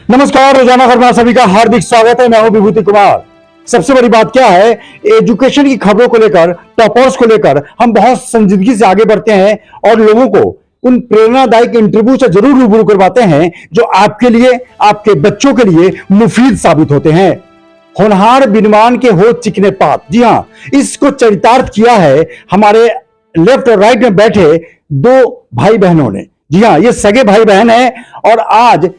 नमस्कार, रोजाना खबर में सभी का हार्दिक स्वागत है। मैं हूं विभूति कुमार। सबसे बड़ी बात क्या है, एजुकेशन की खबरों को लेकर, टॉपर्स को लेकर हम बहुत संजीदगी से आगे बढ़ते हैं और लोगों को उन प्रेरणादायक इंटरव्यू से जरूर रूबरू करवाते हैं जो आपके लिए, आपके बच्चों के लिए मुफीद साबित होते हैं। होनहार बिनवान के हो चिकने पात, जी हां, इसको चरितार्थ किया है हमारे लेफ्ट और राइट में बैठे दो भाई बहनों ने। जी हां, ये सगे भाई बहन है और आज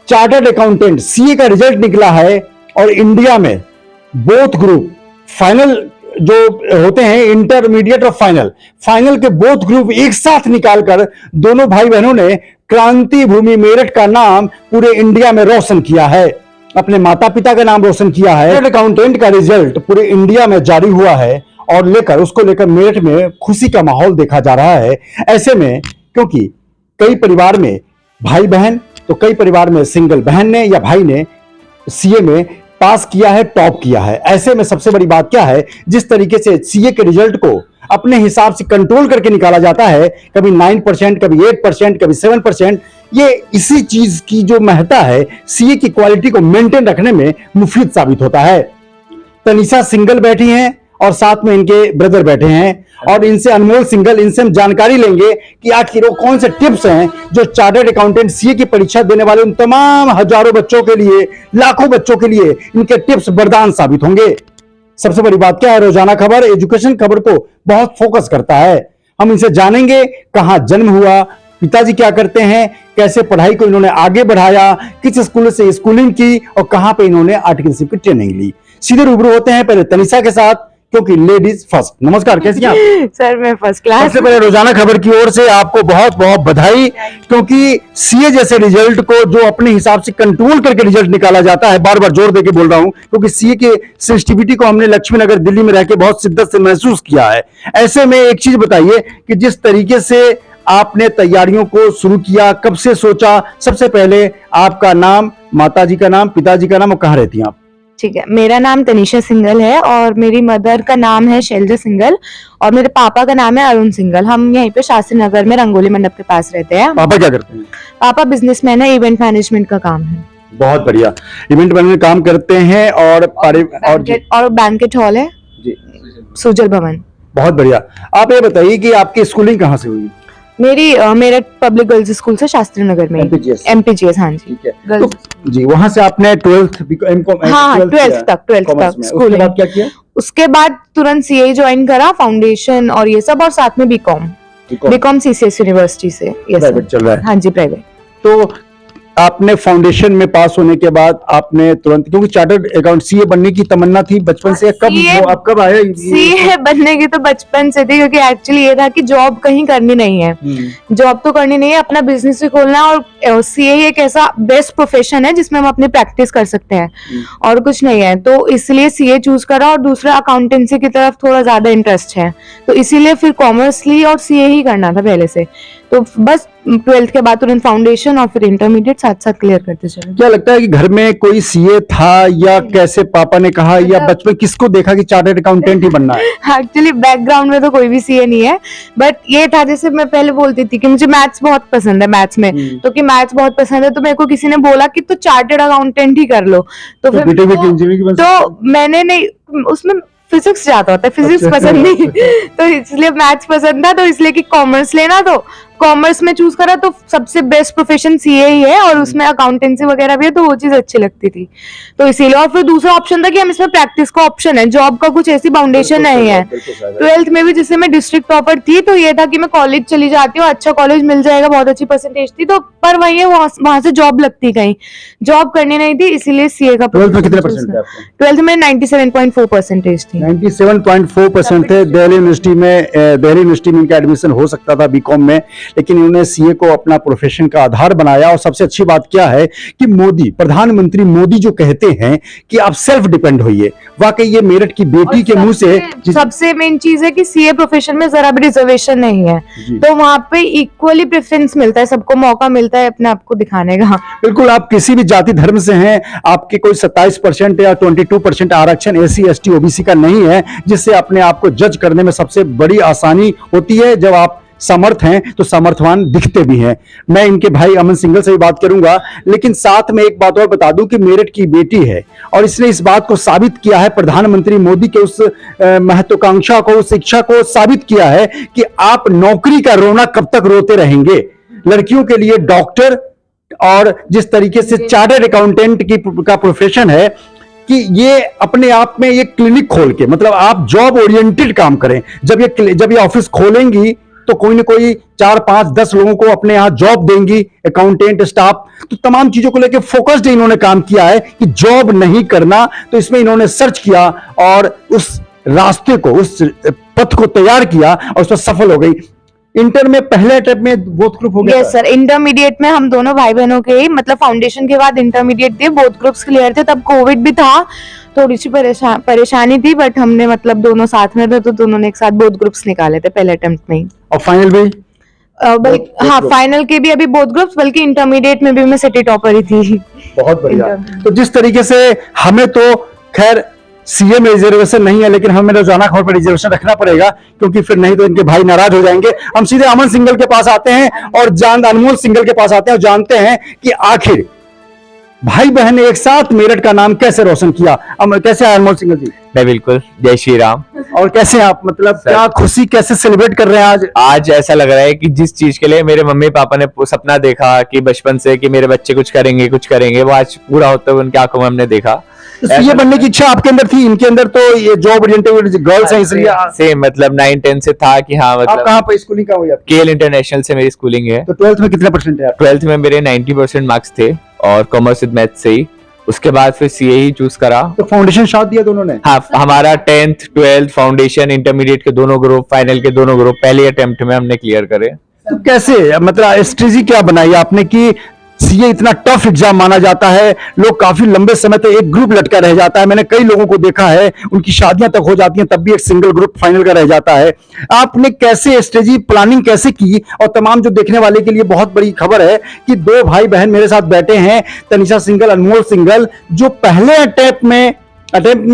चार्टर्ड अकाउंटेंट सीए का रिजल्ट निकला है और इंडिया में बोथ ग्रुप फाइनल जो होते हैं, इंटरमीडिएट और फाइनल के बोथ ग्रुप एक साथ निकालकर दोनों भाई बहनों ने क्रांति भूमि मेरठ का नाम पूरे इंडिया में रोशन किया है, अपने माता पिता का नाम रोशन किया है। चार्टर्ड अकाउंटेंट का रिजल्ट पूरे इंडिया में जारी हुआ है और उसको लेकर मेरठ में खुशी का माहौल देखा जा रहा है। ऐसे में क्योंकि कई परिवार में भाई बहन, तो कई परिवार में सिंगल बहन ने या भाई ने सीए में पास किया है, टॉप किया है। ऐसे में सबसे बड़ी बात क्या है, जिस तरीके से सीए के रिजल्ट को अपने हिसाब से कंट्रोल करके निकाला जाता है, कभी 9%, कभी 8%, कभी 7%, ये इसी चीज की जो महत्ता है सीए की क्वालिटी को मेंटेन रखने में मुफीद साबित होता है। तनिषा सिंगल बैठी हैं और साथ में इनके ब्रदर बैठे हैं और इनसे अनमोल सिंगल, इनसे हम जानकारी लेंगे कि आखिर वो कौन से टिप्स हैं जो चार्टर्ड अकाउंटेंट सीए की परीक्षा देने वाले उन तमाम हजारों बच्चों के लिए, लाखों बच्चों के लिए इनके टिप्स वरदान साबित होंगे। सबसे बड़ी बात क्या है, रोजाना खबर एजुकेशन खबर को बहुत फोकस करता है। हम इनसे जानेंगे कहां जन्म हुआ, पिताजी क्या करते हैं, कैसे पढ़ाई को इन्होंने आगे बढ़ाया, किस स्कूल से स्कूलिंग की और कहां पे इन्होंने आर्टिकलशिप की ट्रेनिंग ली। सीधे रूबरू होते हैं पहले तनिषा के साथ, क्योंकि लेडीज फर्स्ट। नमस्कार, कैसी हैं आप? सर मैं फर्स्ट क्लास। सबसे पहले रोजाना खबर की ओर से आपको बहुत बहुत बधाई, क्योंकि सीए जैसे रिजल्ट को जो अपने हिसाब से कंट्रोल करके रिजल्ट निकाला जाता है, बार बार जोर देके बोल रहा हूं, क्योंकि सीए के सेंसिटिविटी को हमने लक्ष्मी नगर दिल्ली में रह के बहुत शिद्दत से महसूस किया है। ऐसे में एक चीज बताइए कि जिस तरीके से आपने तैयारियों को शुरू किया, कब से सोचा, सबसे पहले आपका नाम, माताजी का नाम, पिताजी का नाम और कहाँ रहती हैं आप? ठीक है, मेरा नाम तनिषा सिंगल है और मेरी मदर का नाम है शैलजा सिंगल और मेरे पापा का नाम है अरुण सिंगल। हम यहीं पे शास्त्री नगर में रंगोली मंडप के पास रहते हैं। पापा क्या करते हैं? पापा बिजनेसमैन है, इवेंट मैनेजमेंट का काम है। बहुत बढ़िया, इवेंट मैनेजमेंट काम करते हैं और बैंकेट हॉल है जी, सुजल भवन। बहुत बढ़िया। आप ये बताइए कि आपकी स्कूलिंग कहाँ से हुई? मेरी मेरठ पब्लिक गर्ल्स स्कूल से शास्त्री नगर में। एमपीजीएस, हाँ जी। ठीक है, तो जी वहां से आपने 12th तक स्कूल। बाद क्या किया? उसके बाद तुरंत सीए ज्वाइन करा, फाउंडेशन और ये सब, और साथ में बीकॉम सीसीएस यूनिवर्सिटी से। प्राइवेट चल रहा है? हाँ जी, प्राइवेट। तो आपने फाउंडेशन में पास होने के बाद आपने तुरंत, क्योंकि चार्टर्ड अकाउंट सीए बनने की तमन्ना थी बचपन से, कब आया? सीए बनने की तो बचपन से थी, क्योंकि एक्चुअली ये था कि जॉब कहीं करनी नहीं है, जॉब तो करनी नहीं है, अपना बिजनेस भी खोलना। और सीए एक ऐसा बेस्ट प्रोफेशन है जिसमें हम अपनी प्रैक्टिस कर सकते हैं और कुछ नहीं है, तो इसलिए सीए चूज करा। और दूसरा अकाउंटेंसी की तरफ थोड़ा ज्यादा इंटरेस्ट है, तो इसीलिए फिर कॉमर्स ली और सीए ही करना था पहले से। तो बस 12th के बाद तुरंत फाउंडेशन और फिर इंटरमीडिएट साथ साथ क्लियर करते चले। क्या लगता है कि घर में कोई सीए था या कैसे पापा ने कहा, या बचपन किसको देखा कि चार्टर्ड अकाउंटेंट ही बनना है? एक्चुअली बैकग्राउंड में तो कोई भी सीए नहीं है, बट ये था, जैसे मैं पहले बोलती थी कि मुझे मैथ्स बहुत पसंद है, मैथ्स में तो कि मैथ्स बहुत पसंद है, तो मेरे को किसी ने बोला कि तो चार्टर्ड अकाउंटेंट ही कर लो, तो फिर तो मैंने नहीं, उसमें फिजिक्स ज्यादा होता है, फिजिक्स पसंद नहीं तो इसलिए मैथ्स पसंद था, तो इसलिए कि कॉमर्स लेना, तो कॉमर्स में चूज करा। तो सबसे बेस्ट प्रोफेशन सीए ही है और उसमें अकाउंटेंसी वगैरह भी है, तो वो चीज अच्छी लगती थी, तो इसीलिए। और फिर दूसरा ऑप्शन था कि हम इसमें प्रैक्टिस का ऑप्शन है, जॉब का कुछ ऐसी फाउंडेशन नहीं है। 12th में भी जिससे मैं डिस्ट्रिक्ट टॉपर थी, तो ये था कि मैं कॉलेज चली जाती हूँ, अच्छा कॉलेज मिल जाएगा, बहुत अच्छी परसेंटेज थी, तो पर वही वहां से जॉब लगती, कहीं जॉब करनी नहीं थी, इसीलिए सीए का। 12th में कितने परसेंट थे आपके? 12th में 97.4 परसेंटेज थी। 97.4% थे। दिल्ली यूनिवर्सिटी में इनका एडमिशन हो सकता था बीकॉम में, लेकिन इन्होंने सीए को अपना प्रोफेशन का आधार बनाया। और सबसे अच्छी बात क्या है कि मोदी, प्रधानमंत्री मोदी जो कहते हैं कि आप सेल्फ डिपेंड होइए, वाकई ये मेरठ की बेटी के मुंह से। सबसे मेन चीज है कि सीए प्रोफेशन में जरा भी रिजर्वेशन नहीं है, तो वहाँ पे इक्वली प्रेफरेंस मिलता है, सबको मौका मिलता है अपने आप को दिखाने का। बिल्कुल, आप किसी भी जाति धर्म से हैं, आपके कोई 27% या 22% आरक्षण एससी एसटी ओबीसी का नहीं है, जिससे अपने आप को जज करने में सबसे बड़ी आसानी होती है जब आप समर्थ हैं तो सामर्थ्यवान दिखते भी हैं। मैं इनके भाई अमन सिंघल से भी बात करूंगा, लेकिन साथ में एक बात और बता दूं कि मेरठ की बेटी है और इसने इस बात को साबित किया है, प्रधानमंत्री मोदी के उस महत्वाकांक्षा को, उस इच्छा को साबित किया है कि आप नौकरी का रोना कब तक रोते रहेंगे। लड़कियों के लिए डॉक्टर और जिस तरीके से चार्टर्ड अकाउंटेंट का प्रोफेशन है कि ये अपने आप में ये क्लिनिक खोल के, मतलब आप जॉब ओरिएंटेड काम करें। जब ये ऑफिस खोलेंगी तो कोई ना कोई 4, 5, 10 लोगों को अपने यहां जॉब देंगी, अकाउंटेंट स्टाफ। तो तमाम चीजों को लेकर फोकस्ड इन्होंने काम किया है कि जॉब नहीं करना। तो इसमें इन्होंने सर्च किया और उस रास्ते को, उस पथ को तैयार किया और उसमें सफल हो गई। इंटर में पहले अटेम्प्ट में बोथ ग्रुप हो गया। यस सर, इंटरमीडिएट में हम दोनों भाई बहनों के ही, मतलब फाउंडेशन के बाद इंटरमीडिएट दिए, बोथ ग्रुप्स क्लियर थे। तब कोविड भी था, थोड़ी सी परेशानी थी, बट हमने मतलब दोनों साथ में थे तो दोनों ने एक साथ बोथ ग्रुप्स निकाले थे पहले अटेम्प्ट में ही। और फाइनल भी हाँ, फाइनल के भी अभी बोथ ग्रुप्स, बल्कि इंटरमीडिएट में भी मैं सिटी टॉपर ही थी। बहुत बढ़िया। तो जिस तरीके से हमें तो खैर सीए में रिजर्वेशन नहीं है, लेकिन हमें रोजाना खबर पर रिजर्वेशन रखना पड़ेगा, क्योंकि फिर नहीं तो इनके भाई नाराज हो जाएंगे। हम सीधे अमन सिंघल के पास आते हैं और अनमोल सिंघल के पास आते हैं और जानते हैं कि आखिर भाई बहन ने एक साथ मेरठ का नाम कैसे रोशन किया। कैसे है अनमोल सिंघल जी? मैं बिल्कुल, जय श्री राम। और कैसे आप, मतलब क्या खुशी कैसे सेलिब्रेट कर रहे हैं आज? आज ऐसा लग रहा है कि जिस चीज के लिए मेरे मम्मी पापा ने सपना देखा कि बचपन से कि मेरे बच्चे कुछ करेंगे, वो आज पूरा होते हुए उनकी आंखों में हमने देखा। सीए बनने की इच्छा आपके अंदर थी, इनके अंदर तो ये जॉब ओरिएंटेड गर्ल्स हैं इसलिए से मतलब 9-10 से था कि हाँ, मतलब आप कहाँ पर स्कूलिंग का हुई? केएल इंटरनेशनल से मेरी स्कूलिंग है। तो 12th में कितने परसेंट है? 12th में मेरे 90% मार्क्स थे और कॉमर्स विद मैथ से ही। उसके बाद फिर सीए ही चूज करा। तो फाउंडेशन शॉट दिया दोनों ने? हाँ, हमारा 10th 12th फाउंडेशन इंटरमीडिएट के दोनों ग्रुप, फाइनल के दोनों ग्रुप पहले अटेम्प्ट में हमने क्लियर करे। तो कैसे, मतलब स्ट्रेटजी क्या बनाई आपने कि सीए इतना टफ एग्जाम माना जाता है, लोग काफी लंबे समय तक एक ग्रुप लटका रह जाता है। मैंने कई लोगों को देखा है, उनकी शादियां तक हो जाती हैं तब भी एक सिंगल ग्रुप फाइनल का रह जाता है। आपने कैसे स्ट्रेटजी प्लानिंग कैसे की? और तमाम जो देखने वाले के लिए बहुत बड़ी खबर है कि दो भाई बहन मेरे साथ बैठे हैं, तनिषा सिंघल, अनमोल सिंघल, जो पहले अटेम्प्ट में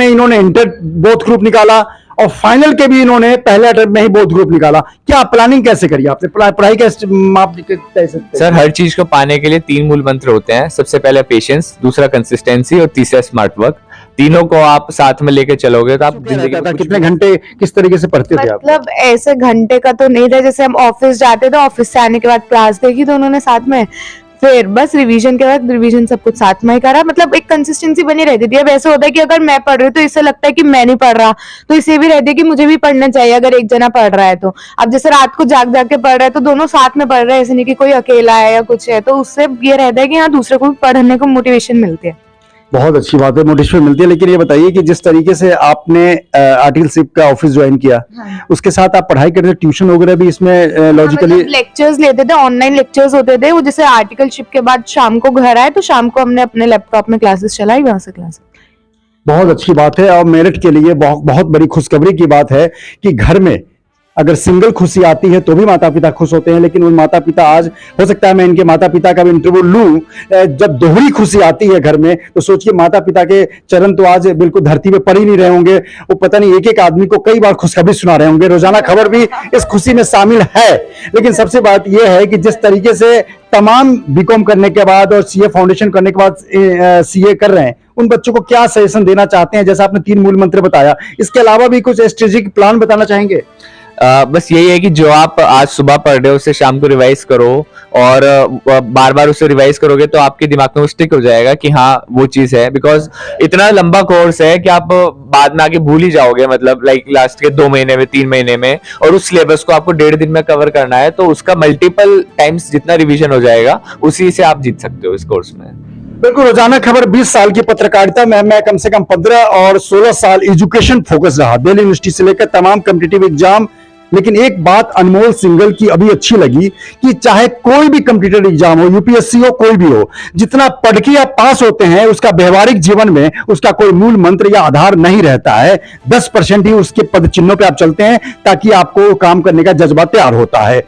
इन्होंने इंटर बोथ ग्रुप निकाला और फाइनल के भी इन्होंने पहले अटेम्प्ट में ही बोथ ग्रुप निकाला। क्या प्लानिंग कैसे करी आपने? पढ़ाई कैसे माप सकते? सर, हर चीज को पाने के लिए 3 मूल मंत्र होते हैं। सबसे पहले पेशेंस, दूसरा कंसिस्टेंसी और तीसरा स्मार्ट वर्क। तीनों को आप साथ में लेके चलोगे तो आप जिंदगी में कितने घंटे किस तरीके से पढ़ते थे आप? मतलब ऐसे घंटे का तो नहीं था, जैसे हम ऑफिस जाते थे, ऑफिस से आने के बाद क्लास देखी दोनों ने साथ में, फिर बस रिवीजन के बाद रिवीजन सब कुछ साथ में ही करा। मतलब एक कंसिस्टेंसी बनी रहती थी। अब ऐसा होता है कि अगर मैं पढ़ रही हूँ तो इससे लगता है कि मैं नहीं पढ़ रहा, तो इसे भी रहती है कि मुझे भी पढ़ना चाहिए अगर एक जना पढ़ रहा है तो। अब जैसे रात को जाग जाग के पढ़ रहा है तो दोनों साथ में पढ़ रहे हैं, ऐसे नहीं कि कोई अकेला है या कुछ है, तो उससे ये रहता है कि हाँ, दूसरे को पढ़ने को मोटिवेशन मिलती है। बहुत अच्छी बात है, मोटिवेशन मिलती है। लेकिन ये बताइए कि जिस तरीके से आपने आर्टिकलशिप का ऑफिस ज्वाइन किया, उसके साथ आप पढ़ाई करते थे, ट्यूशन वगैरह भी इसमें लॉजिकली लेक्चर्स लेते थे, ऑनलाइन लेक्चर्स होते थे। वो जैसे आर्टिकलशिप के बाद शाम को घर आए तो शाम को हमने अपने लैपटॉप में क्लासेस चलाई, वहां से क्लासेस। बहुत अच्छी बात है और मेरिट के लिए बहुत बड़ी खुशखबरी की बात है कि घर में अगर सिंगल खुशी आती है तो भी माता पिता खुश होते हैं। लेकिन वो माता पिता, आज हो सकता है मैं इनके माता पिता का भी इंटरव्यू लूं, जब दोहरी खुशी आती है घर में तो सोचिए माता पिता के चरण तो आज बिल्कुल धरती पे पड़ ही नहीं रहे होंगे। वो पता नहीं एक एक आदमी को कई बार खुशखबरी सुना रहे होंगे। रोजाना खबर भी इस खुशी में शामिल है। लेकिन सबसे बात यह है कि जिस तरीके से तमाम बीकॉम करने के बाद और सीए फाउंडेशन करने के बाद सीए कर रहे हैं, उन बच्चों को क्या सजेशन देना चाहते हैं? जैसा आपने 3 मूल मंत्र बताया, इसके अलावा भी कुछ स्ट्रेटेजिक प्लान बताना चाहेंगे? बस यही है कि जो आप आज सुबह पढ़ रहे हो उसे शाम को रिवाइज करो और बार बार उसे रिवाइज करोगे तो आपके दिमाग में स्टिक हो जाएगा कि हाँ वो चीज है। बिकॉज इतना लंबा कोर्स है कि आप बाद में आके भूल ही जाओगे, मतलब लाइक लास्ट के 2 महीने में 3 महीने में, और उस सिलेबस को आपको 1.5 दिन में कवर करना है तो उसका मल्टीपल टाइम्स जितना रिविजन हो जाएगा उसी से आप जीत सकते हो इस कोर्स में। बिल्कुल। रोजाना खबर 20 साल की पत्रकारिता में मैं कम से कम 15 और 16 साल एजुकेशन फोकस रहा, दिल्ली यूनिवर्सिटी से लेकर तमाम कॉम्पिटिटिव एग्जाम। लेकिन एक बात अनमोल सिंघल की अभी अच्छी लगी कि चाहे कोई भी कॉम्पिटिटिव एग्जाम हो, यूपीएससी हो, कोई भी हो, जितना पढ़ के आप पास होते हैं उसका व्यवहारिक जीवन में उसका कोई मूल मंत्र या आधार नहीं रहता है। 10% ही उसके पद चिन्हों पे आप चलते हैं ताकि आपको काम करने का जज्बा तैयार होता है।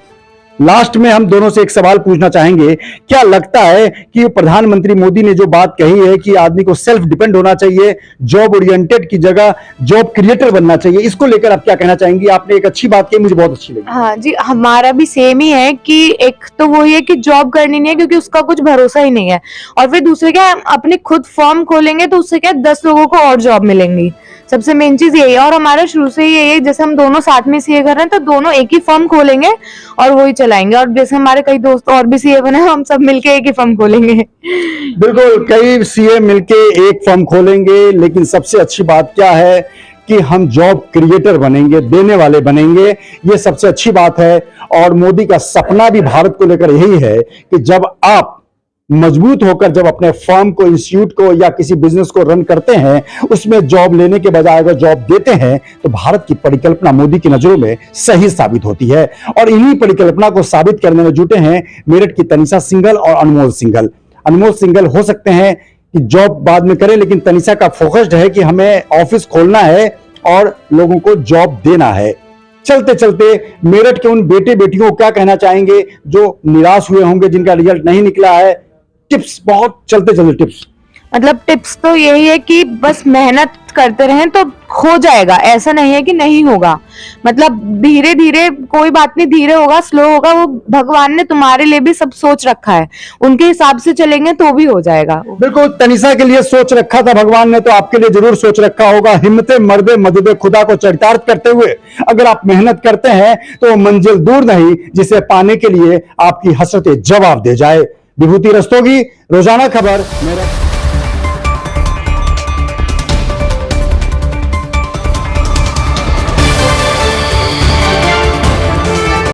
लास्ट में हम दोनों से एक सवाल पूछना चाहेंगे, क्या लगता है कि प्रधानमंत्री मोदी ने जो बात कही है कि आदमी को सेल्फ डिपेंड होना चाहिए, जॉब ओरिएंटेड की जगह जॉब क्रिएटर बनना चाहिए, इसको लेकर आप क्या कहना चाहेंगी? आपने एक अच्छी बात कही, मुझे बहुत अच्छी लगी। हाँ जी, हमारा भी सेम ही है कि एक तो वही है कि जॉब करनी नहीं है क्योंकि उसका कुछ भरोसा ही नहीं है, और फिर दूसरे क्या, अपने खुद फर्म खोलेंगे तो उससे क्या 10 लोगों को और जॉब मिलेंगी। सबसे मेन चीज यही है, और हमारा शुरू से ही यही है, जैसे हम दोनों साथ में सीए कर रहे हैं तो दोनों एक ही फर्म खोलेंगे और वही चलाएंगे, और जैसे हमारे कई दोस्त और भी सीए बने, हम सब मिलके एक ही फर्म खोलेंगे। बिल्कुल, कई सीए मिलके एक फर्म खोलेंगे, लेकिन सबसे अच्छी बात क्या है कि हम जॉब क्रिएटर बनेंगे, देने वाले बनेंगे, ये सबसे अच्छी बात है। और मोदी का सपना भी भारत को लेकर यही है कि जब आप मजबूत होकर जब अपने फर्म को, इंस्टीट्यूट को या किसी बिजनेस को रन करते हैं, उसमें जॉब लेने के बजाय अगर जॉब देते हैं तो भारत की परिकल्पना मोदी की नजरों में सही साबित होती है। और इन्हीं परिकल्पना को साबित करने में जुटे हैं मेरठ की तनिषा सिंघल और अनमोल सिंघल। अनमोल सिंघल हो सकते हैं कि जॉब बाद में करें, लेकिन तनिषा का फोकस्ड है कि हमें ऑफिस खोलना है और लोगों को जॉब देना है। चलते चलते मेरठ के उन बेटे बेटियों को क्या कहना चाहेंगे जो निराश हुए होंगे, जिनका रिजल्ट नहीं निकला है? टिप्स, बहुत चलते चलते टिप्स। मतलब टिप्स तो यही है कि बस मेहनत करते रहें तो हो जाएगा, ऐसा नहीं है कि नहीं होगा। मतलब धीरे धीरे, कोई बात नहीं, धीरे होगा, स्लो होगा, वो भगवान ने तुम्हारे लिए भी सब सोच रखा है, उनके हिसाब से चलेंगे तो भी हो जाएगा। बिल्कुल, तनिषा के लिए सोच रखा था भगवान ने, तो आपके लिए जरूर सोच रखा होगा। हिम्मते मर्दे मददे खुदा को चरितार्थ करते हुए अगर आप मेहनत करते हैं तो मंजिल दूर नहीं, जिसे पाने के लिए आपकी हसरतें जवाब दे जाए। विभूति रस्तोगी, रोजाना खबर, मेरठ।